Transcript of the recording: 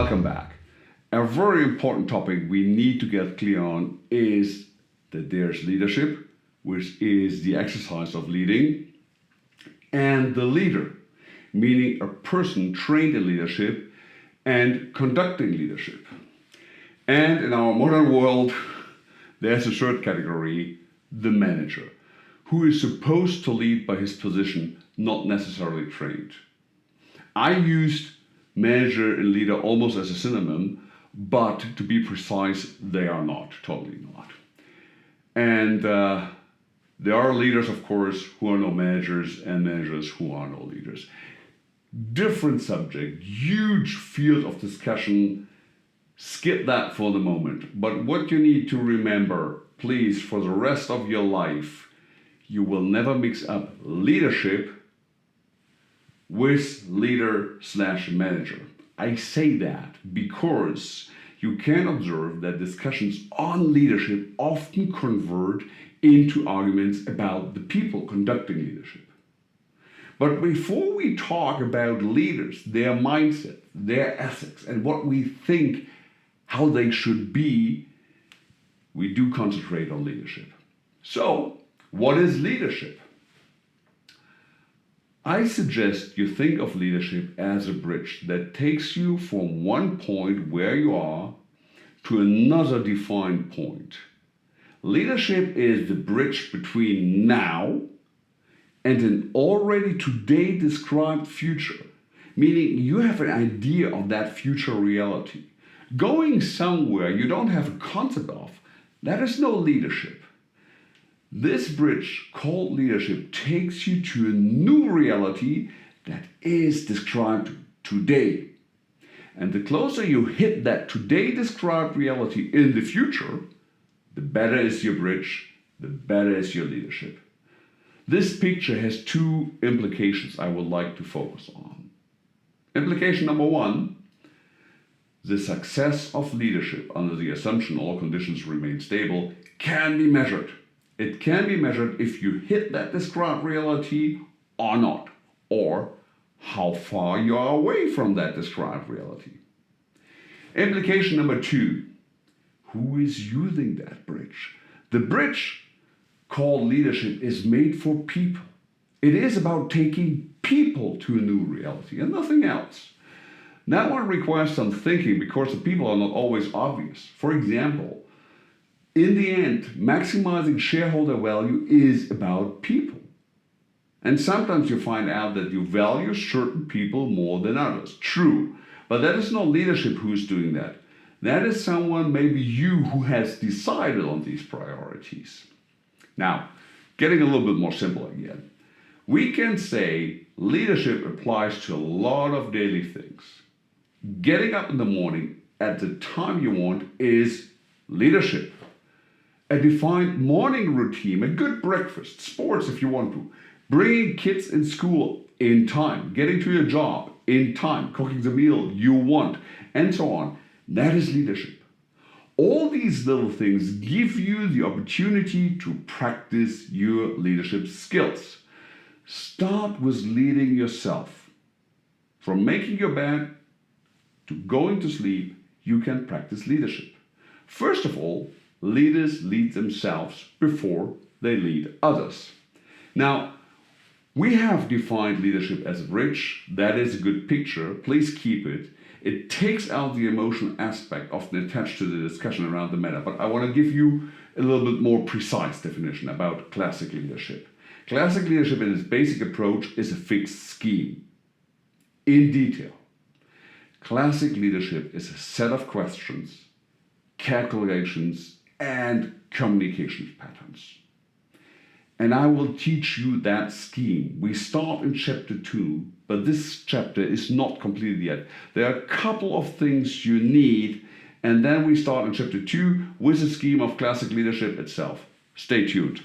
Welcome back. A very important topic we need to get clear on is that there's leadership, which is the exercise of leading, and the leader, meaning a person trained in leadership and conducting leadership. And in our modern world, there's a third category, the manager, who is supposed to lead by his position, not necessarily trained. I used manager and leader almost as a synonym, but to be precise, they are not, totally not. And there are leaders, of course, who are no managers, and managers who are no leaders. Different subject, huge field of discussion. Skip that for the moment. But what you need to remember, please, for the rest of your life, you will never mix up leadership with leader/manager. I say that because you can observe that discussions on leadership often convert into arguments about the people conducting leadership. But before we talk about leaders, their mindset, their ethics, and what we think how they should be, we do concentrate on leadership. So, what is leadership? I suggest you think of leadership as a bridge that takes you from one point where you are to another defined point. Leadership is the bridge between now and an already today described future, meaning you have an idea of that future reality. Going somewhere you don't have a concept of, that is no leadership. This bridge called leadership takes you to a new reality that is described today. And the closer you hit that today described reality in the future, the better is your bridge, the better is your leadership. This picture has two implications I would like to focus on. Implication number one, the success of leadership under the assumption all conditions remain stable can be measured. It can be measured if you hit that described reality or not, or how far you are away from that described reality. Implication number two, who is using that bridge? The bridge called leadership is made for people. It is about taking people to a new reality and nothing else. That one requires some thinking because the people are not always obvious. For example, in the end, maximizing shareholder value is about people. And sometimes you find out that you value certain people more than others. True, but that is not leadership who's doing that. That is someone, maybe you, who has decided on these priorities. Now, getting a little bit more simple again. We can say leadership applies to a lot of daily things. Getting up in the morning at the time you want is leadership. A defined morning routine, a good breakfast, sports if you want to, bringing kids in school in time, getting to your job in time, cooking the meal you want, and so on. That is leadership. All these little things give you the opportunity to practice your leadership skills. Start with leading yourself. From making your bed to going to sleep, you can practice leadership. First of all, leaders lead themselves before they lead others. Now, we have defined leadership as a bridge. That is a good picture. Please keep it. It takes out the emotional aspect often attached to the discussion around the matter. But I want to give you a little bit more precise definition about classic leadership. Classic leadership in its basic approach is a fixed scheme. In detail, classic leadership is a set of questions, calculations, and communication patterns. And I will teach you that scheme. We start in chapter 2, but this chapter is not completed yet. There are a couple of things you need, and then we start in chapter 2 with the scheme of classic leadership itself. Stay tuned.